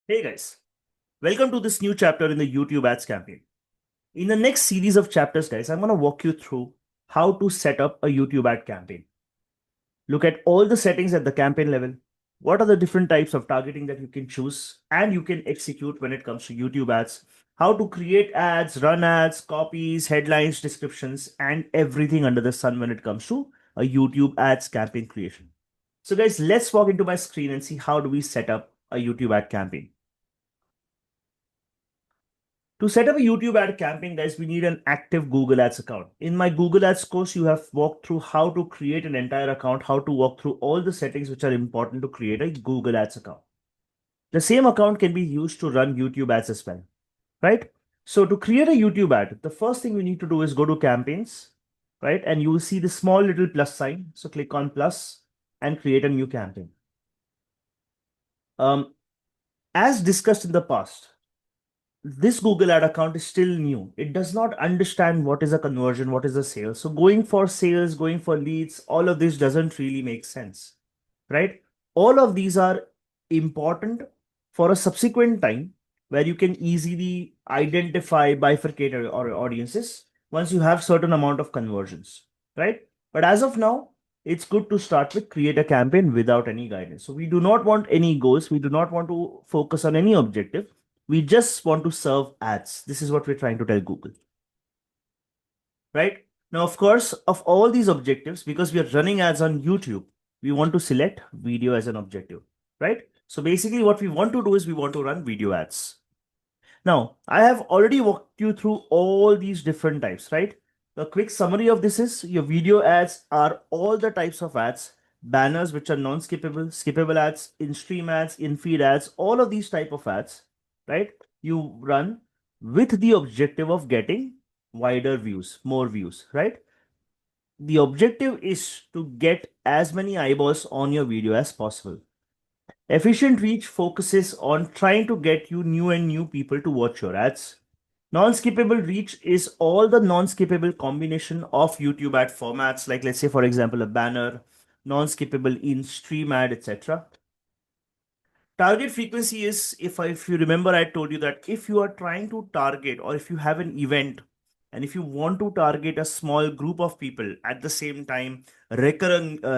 Hey guys, welcome to this new chapter in the YouTube ads campaign. In the next series of chapters, guys, I'm going to walk you through how to set up a YouTube ad campaign. Look at all the settings at the campaign level. What are the different types of targeting that you can choose and you can execute when it comes to YouTube ads? How to create ads, run ads, copies, headlines, descriptions, and everything under the sun when it comes to a YouTube ads campaign creation. So guys, let's walk into my screen and see how do we set up a YouTube ad campaign. To set up a YouTube ad campaign, guys, we need an active Google Ads account. In my Google Ads course, you have walked through how to create an entire account, how to walk through all the settings which are important to create a Google Ads account. The same account can be used to run YouTube ads as well, right? So to create a YouTube ad, the first thing we need to do is go to campaigns, right? And you will see the small little plus sign. So click on plus and create a new campaign. As discussed in the past, this Google ad account is still new. It does not understand what is a conversion, what is a sale. So going for sales, going for leads, all of this doesn't really make sense, right? All of these are important for a subsequent time where you can easily identify, bifurcate or audiences once you have certain amount of conversions, right? But as of now, it's good to start with create a campaign without any guidance. So we do not want any goals. We do not want to focus on any objective. We just want to serve ads. This is what we're trying to tell Google, right? Now, of course, of all these objectives, because we are running ads on YouTube, we want to select video as an objective, right? So basically what we want to do is we want to run video ads. Now, I have already walked you through all these different types, right? The quick summary of this is your video ads are all the types of ads, banners which are non-skippable, skippable ads, in-stream ads, in-feed ads, all of these type of ads, right? You run with the objective of getting wider views, more views, right? The objective is to get as many eyeballs on your video as possible. Efficient reach focuses on trying to get you new and new people to watch your ads. Non-skippable reach is all the non-skippable combination of YouTube ad formats, like let's say, for example, a banner, non-skippable in-stream ad, etc. Target frequency is, if you remember, I told you that if you are trying to target or if you have an event and if you want to target a small group of people at the same time, recurringly,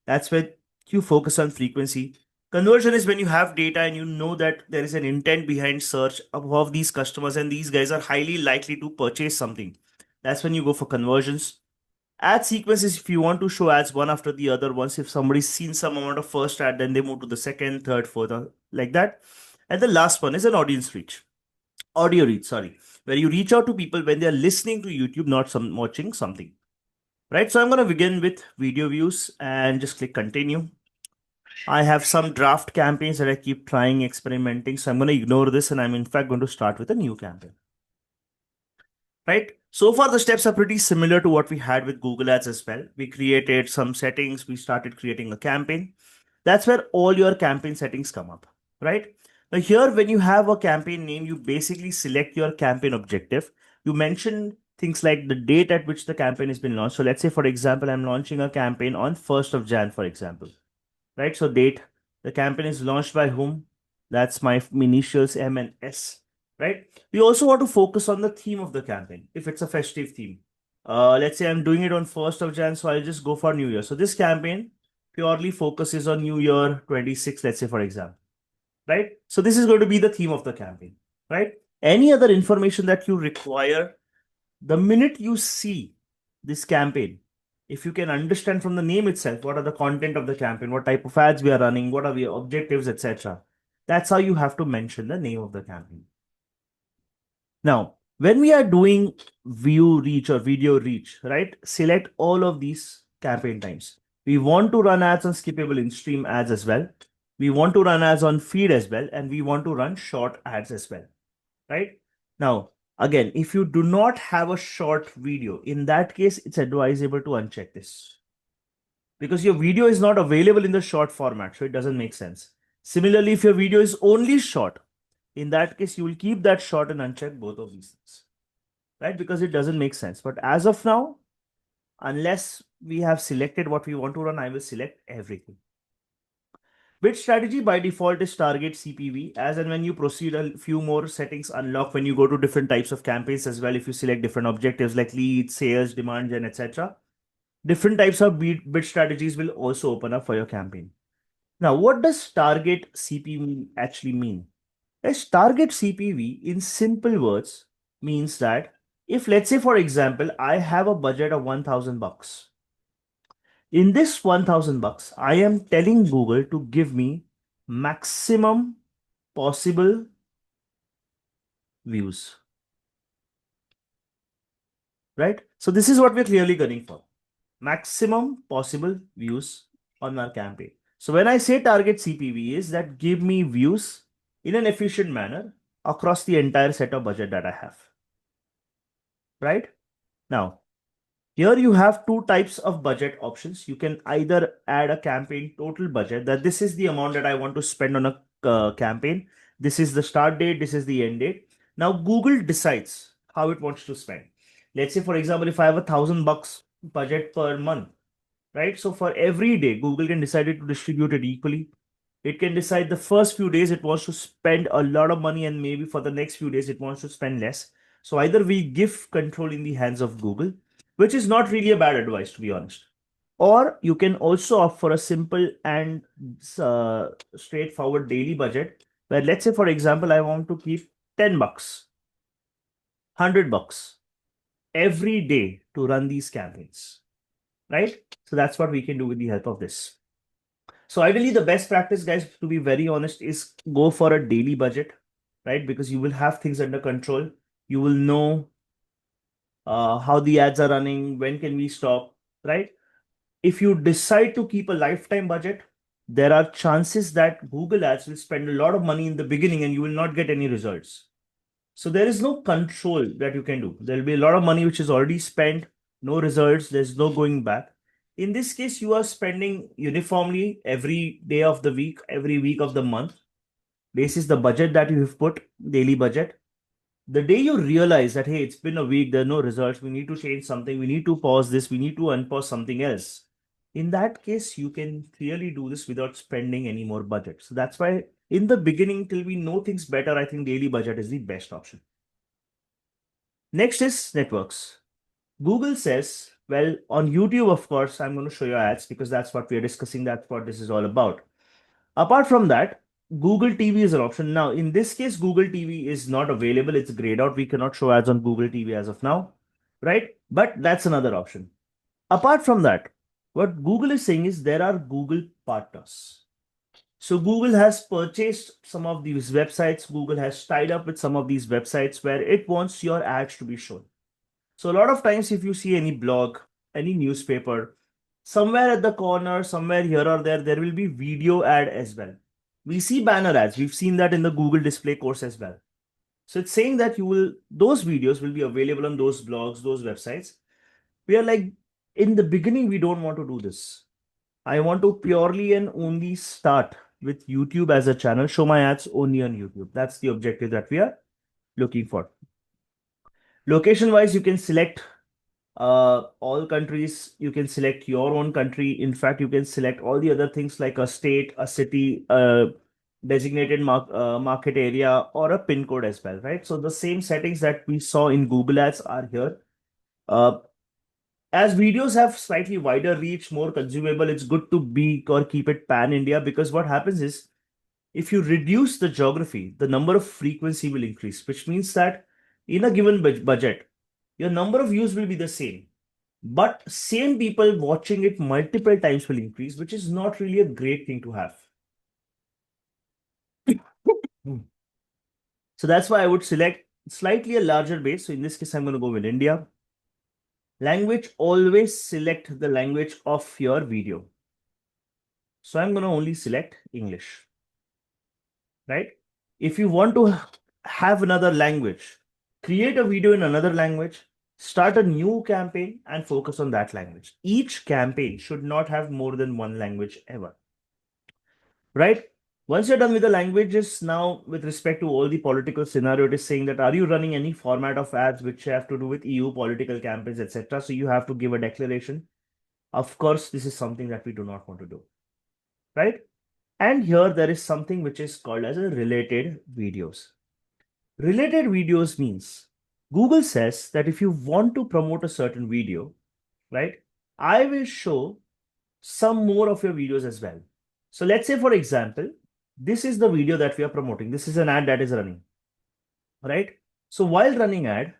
that's where you focus on frequency. Conversion is when you have data and you know that there is an intent behind search above these customers and these guys are highly likely to purchase something. That's when you go for conversions. Ad sequences, if you want to show ads one after the other, once if somebody's seen some amount of first ad, then they move to the second, third, fourth, like that. And the last one is an audience reach, audio reach, sorry, where you reach out to people when they're listening to YouTube, not watching something. Right. So I'm going to begin with video views and just click continue. I have some draft campaigns that I keep trying, experimenting. So I'm going to ignore this and I'm in fact going to start with a new campaign. Right? So far, the steps are pretty similar to what we had with Google Ads as well. We created some settings. We started creating a campaign. That's where all your campaign settings come up, right? Now here, when you have a campaign name, you basically select your campaign objective. You mention things like the date at which the campaign has been launched. So let's say, for example, I'm launching a campaign on 1st of Jan, for example, right? So date, the campaign is launched by whom? That's my initials M and S, right? We also want to focus on the theme of the campaign. If it's a festive theme, let's say I'm doing it on 1st of Jan, so I'll just go for New Year. So this campaign purely focuses on New Year 26, let's say, for example, right? So this is going to be the theme of the campaign, right? Any other information that you require, the minute you see this campaign, if you can understand from the name itself, what are the content of the campaign, what type of ads we are running, what are the objectives, etc. That's how you have to mention the name of the campaign. Now, when we are doing view reach or video reach, right? Select all of these campaign times. We want to run ads on skippable in-stream ads as well. We want to run ads on feed as well. And we want to run short ads as well, right? Now, again, if you do not have a short video, in that case, it's advisable to uncheck this because your video is not available in the short format. So it doesn't make sense. Similarly, if your video is only short, in that case, you will keep that short and uncheck both of these things, right? Because it doesn't make sense. But as of now, unless we have selected what we want to run, I will select everything. Bid strategy by default is target CPV. As and when you proceed, a few more settings unlock when you go to different types of campaigns as well. If you select different objectives like leads, sales, demand gen, etc., different types of bid strategies will also open up for your campaign. Now, what does target CPV actually mean? As target CPV, in simple words, means that if, let's say, for example, I have a budget of 1,000 bucks. In this 1,000 bucks, I am telling Google to give me maximum possible views, right? So this is what we're clearly gunning for. Maximum possible views on our campaign. So when I say target CPV is that give me views in an efficient manner across the entire set of budget that I have, right? Now, here you have two types of budget options. You can either add a campaign total budget, that this is the amount that I want to spend on a campaign. This is the start date, this is the end date. Now Google decides how it wants to spend. Let's say, for example, if I have 1,000 bucks budget per month, right? So for every day, Google can decide to distribute it equally. It can decide the first few days it wants to spend a lot of money, and maybe for the next few days it wants to spend less. So either we give control in the hands of Google, which is not really a bad advice, to be honest. Or you can also opt for a simple and straightforward daily budget, where, let's say, for example, I want to keep 10 bucks, 100 bucks every day to run these campaigns, right? So that's what we can do with the help of this. So ideally, the best practice, guys, to be very honest, is go for a daily budget, right? Because you will have things under control. You will know how the ads are running, when can we stop, right? If you decide to keep a lifetime budget, there are chances that Google Ads will spend a lot of money in the beginning and you will not get any results. So there is no control that you can do. There will be a lot of money which is already spent, no results, there's no going back. In this case, you are spending uniformly every day of the week, every week of the month. This is the budget that you have put, daily budget. The day you realize that, hey, it's been a week, there are no results, we need to change something, we need to pause this, we need to unpause something else. In that case, you can clearly do this without spending any more budget. So that's why in the beginning, till we know things better, I think daily budget is the best option. Next is networks. Google says, well, on YouTube, of course, I'm going to show you ads because that's what we are discussing. That's what this is all about. Apart from that, Google TV is an option. Now, in this case, Google TV is not available. It's grayed out. We cannot show ads on Google TV as of now, right? But that's another option. Apart from that, what Google is saying is there are Google partners. So Google has purchased some of these websites. Google has tied up with some of these websites where it wants your ads to be shown. So a lot of times, if you see any blog, any newspaper, somewhere at the corner, somewhere here or there will be video ad as well. We see banner ads. We've seen that in the Google display course as well. So it's saying that those videos will be available on those blogs, those websites. We are like, in the beginning, we don't want to do this. I want to purely and only start with YouTube as a channel, show my ads only on YouTube. That's the objective that we are looking for. Location wise, you can select all countries. You can select your own country. In fact, you can select all the other things like a state, a city, a designated market area, or a pin code as well, right? So the same settings that we saw in Google Ads are here. As videos have slightly wider reach, more consumable, it's good to be or keep it pan India, because what happens is if you reduce the geography, the number of frequency will increase, which means that in a given budget, your number of views will be the same, but same people watching it multiple times will increase, which is not really a great thing to have. So that's why I would select slightly a larger base. So in this case, I'm going to go with India. Language, always select the language of your video. So I'm going to only select English, right? If you want to have another language, create a video in another language, start a new campaign and focus on that language. Each campaign should not have more than one language ever, right? Once you're done with the languages, now with respect to all the political scenario, it is saying that are you running any format of ads which have to do with EU political campaigns, etc. So you have to give a declaration. Of course, this is something that we do not want to do, right? And here there is something which is called as a related videos. Related videos means Google says that if you want to promote a certain video, right, I will show some more of your videos as well. So let's say, for example, this is the video that we are promoting. This is an ad that is running, right? So while running ad,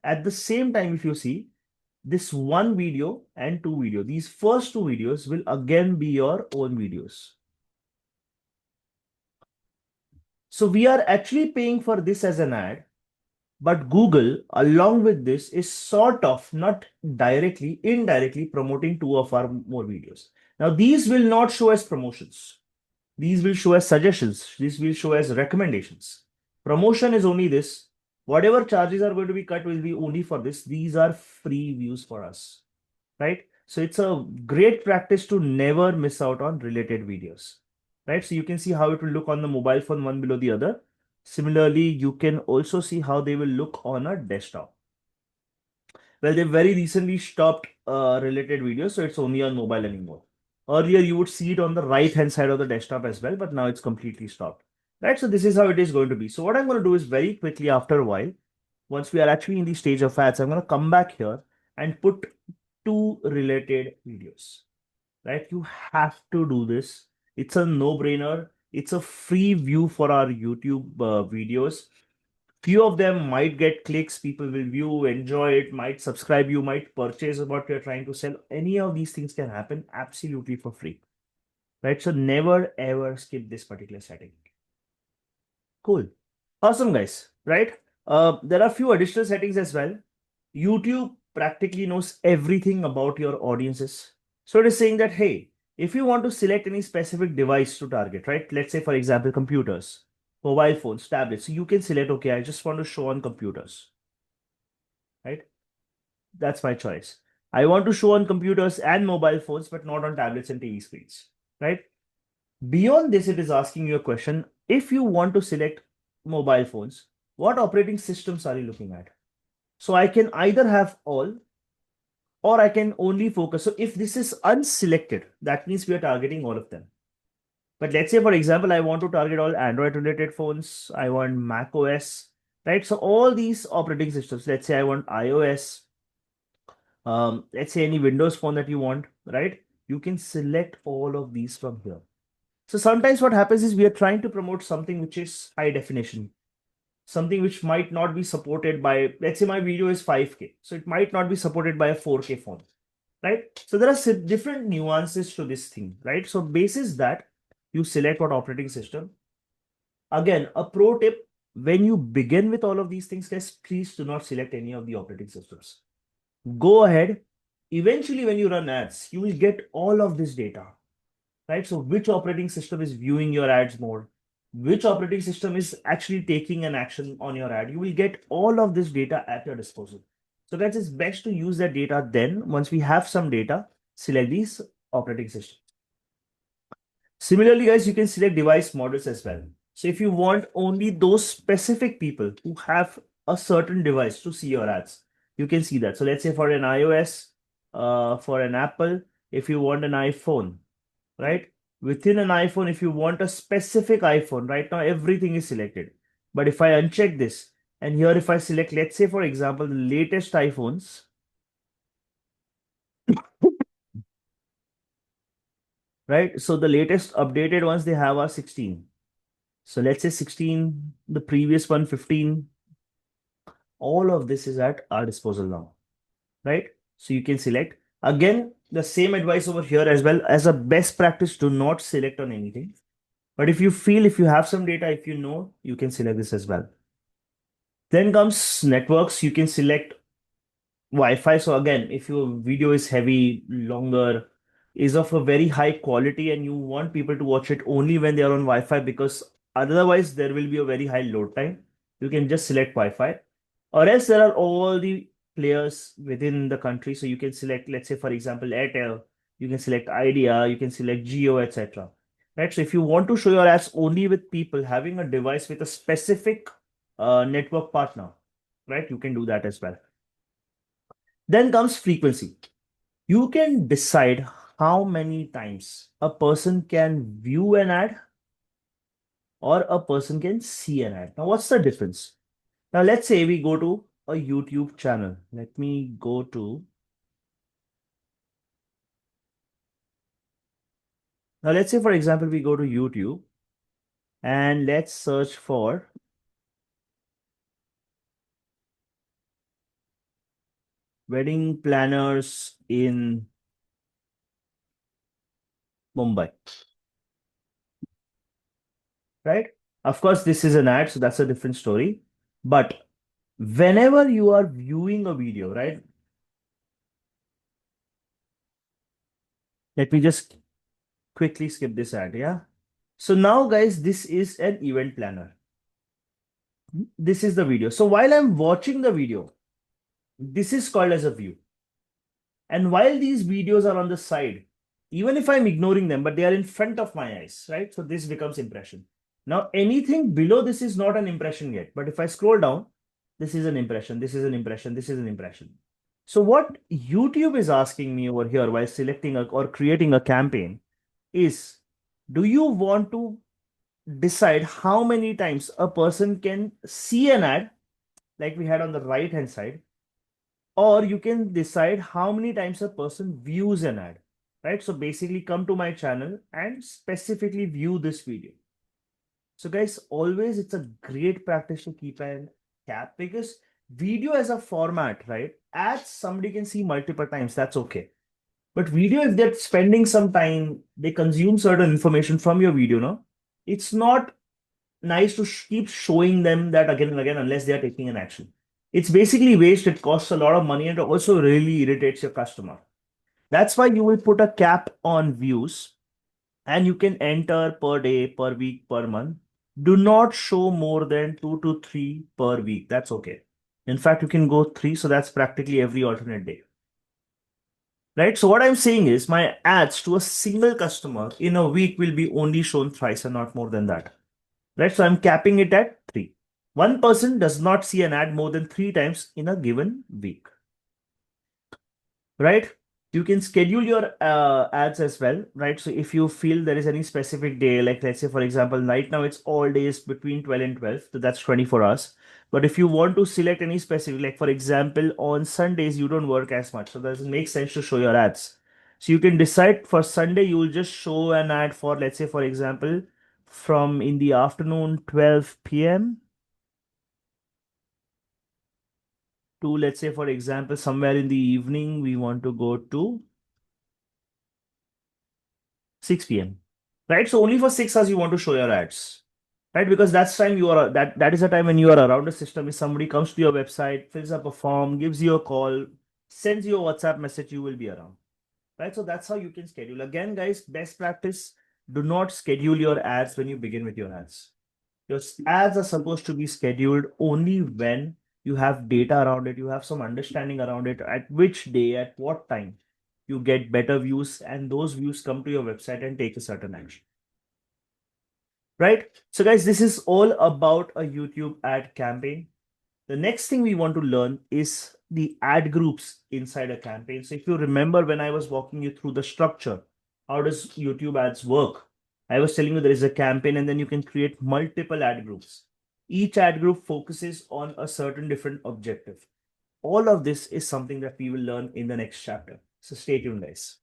at the same time, if you see this one video and two video, these first two videos will again be your own videos. So we are actually paying for this as an ad, but Google, along with this, is sort of not directly, indirectly promoting two of our more videos. Now, these will not show as promotions. These will show as suggestions. These will show as recommendations. Promotion is only this. Whatever charges are going to be cut will be only for this. These are free views for us, right? So it's a great practice to never miss out on related videos, right? So you can see how it will look on the mobile phone one below the other. Similarly, you can also see how they will look on a desktop. Well, they very recently stopped related videos, so it's only on mobile anymore. Earlier, you would see it on the right hand side of the desktop as well, but now it's completely stopped. Right, so this is how it is going to be. So what I'm going to do is very quickly after a while, once we are actually in the stage of ads, I'm going to come back here and put two related videos. Right, you have to do this. It's a no-brainer. It's a free view for our YouTube videos. Few of them might get clicks, people will view, enjoy it, might subscribe, you might purchase what you're trying to sell. Any of these things can happen absolutely for free, right? So never ever skip this particular setting. Cool. Awesome, guys, right? There are a few additional settings as well. YouTube practically knows everything about your audiences. So it is saying that, hey, if you want to select any specific device to target, right? Let's say, for example, computers, mobile phones, tablets. So you can select, okay, I just want to show on computers, right? That's my choice. I want to show on computers and mobile phones, but not on tablets and TV screens, right? Beyond this, it is asking you a question. If you want to select mobile phones, what operating systems are you looking at? So I can either have all or I can only focus. So if this is unselected, that means we are targeting all of them. But let's say, for example, I want to target all Android related phones. I want Mac OS, right? So all these operating systems, let's say I want iOS, let's say any Windows phone that you want, right? You can select all of these from here. So sometimes what happens is we are trying to promote something which is high definition, something which might not be supported by, let's say my video is 5K. So it might not be supported by a 4K phone, right? So there are different nuances to this thing, right? So basis that you select what operating system. Again, a pro tip, when you begin with all of these things, guys, please do not select any of the operating systems. Go ahead. Eventually, when you run ads, you will get all of this data, right? So which operating system is viewing your ads more? Which operating system is actually taking an action on your ad? You will get all of this data at your disposal. So that is best to use that data. Then once we have some data, select these operating systems. Similarly, guys, you can select device models as well. So if you want only those specific people who have a certain device to see your ads, you can see that. So let's say for an iOS, for an Apple, if you want an iPhone, right? Within an iPhone, if you want a specific iPhone, right now everything is selected. But if I uncheck this, and here if I select, let's say for example, the latest iPhones, right? So the latest updated ones they have are 16. So let's say 16, the previous one 15. All of this is at our disposal now, right? So you can select. Again, the same advice over here as well. As a best practice, do not select on anything. But if you feel, if you have some data, if you know, you can select this as well. Then comes networks. You can select Wi-Fi. So again, if your video is heavy, longer, is of a very high quality, and you want people to watch it only when they are on Wi-Fi, because otherwise there will be a very high load time, you can just select Wi-Fi. Or else there are all the players within the country. So you can select, let's say, for example, Airtel, you can select Idea, you can select Geo, etc. Right. So if you want to show your ads only with people having a device with a specific network partner, right, you can do that as well. Then comes frequency. You can decide how many times a person can view an ad or a person can see an ad. Now, what's the difference? Now, let's say we go to a YouTube channel. Let me go to, now let's say for example, we go to YouTube and let's search for wedding planners in Mumbai, right? Of course, this is an ad, so that's a different story. But whenever you are viewing a video, right? Let me just quickly skip this ad, yeah? So now, guys, this is an event planner. This is the video. So while I'm watching the video, this is called as a view. And while these videos are on the side, even if I'm ignoring them, but they are in front of my eyes, right? So this becomes impression. Now, anything below this is not an impression yet. But if I scroll down, this is an impression, this is an impression, this is an impression. So what YouTube is asking me over here while selecting or creating a campaign is, do you want to decide how many times a person can see an ad like we had on the right hand side, or you can decide how many times a person views an ad, right? So basically come to my channel and specifically view this video. So guys, always it's a great practice to keep an cap, because video as a format, right? Ads somebody can see multiple times, that's okay. But video, if they're spending some time, they consume certain information from your video, no? It's not nice to keep showing them that again and again unless they are taking an action. It's basically waste. It costs a lot of money and it also really irritates your customer. That's why you will put a cap on views and you can enter per day, per week, per month. Do not show more than 2 to 3 per week. That's okay. In fact, you can go 3. So that's practically every alternate day. Right? So what I'm saying is my ads to a single customer in a week will be only shown thrice and not more than that. Right? So I'm capping it at 3. One person does not see an ad more than 3 times in a given week. Right? You can schedule your ads as well, right? So if you feel there is any specific day, like let's say, for example, right now it's all days between 12 and 12, so that's 24 hours. But if you want to select any specific, like for example, on Sundays, you don't work as much, so it doesn't make sense to show your ads. So you can decide for Sunday, you will just show an ad for, let's say, for example, from in the afternoon, 12 p.m. to, let's say, for example, somewhere in the evening, we want to go to 6 p.m. Right? So only for 6 hours you want to show your ads. Right? Because that's time you are that is the time when you are around the system. If somebody comes to your website, fills up a form, gives you a call, sends you a WhatsApp message, you will be around. Right? So that's how you can schedule. Again, guys, best practice, do not schedule your ads when you begin with your ads. Your ads are supposed to be scheduled only when you have data around it, you have some understanding around it, at which day, at what time you get better views, and those views come to your website and take a certain action. Right? So guys, this is all about a YouTube ad campaign. The next thing we want to learn is the ad groups inside a campaign. So if you remember when I was walking you through the structure, how does YouTube ads work? I was telling you there is a campaign and then you can create multiple ad groups. Each ad group focuses on a certain different objective. All of this is something that we will learn in the next chapter. So stay tuned, guys.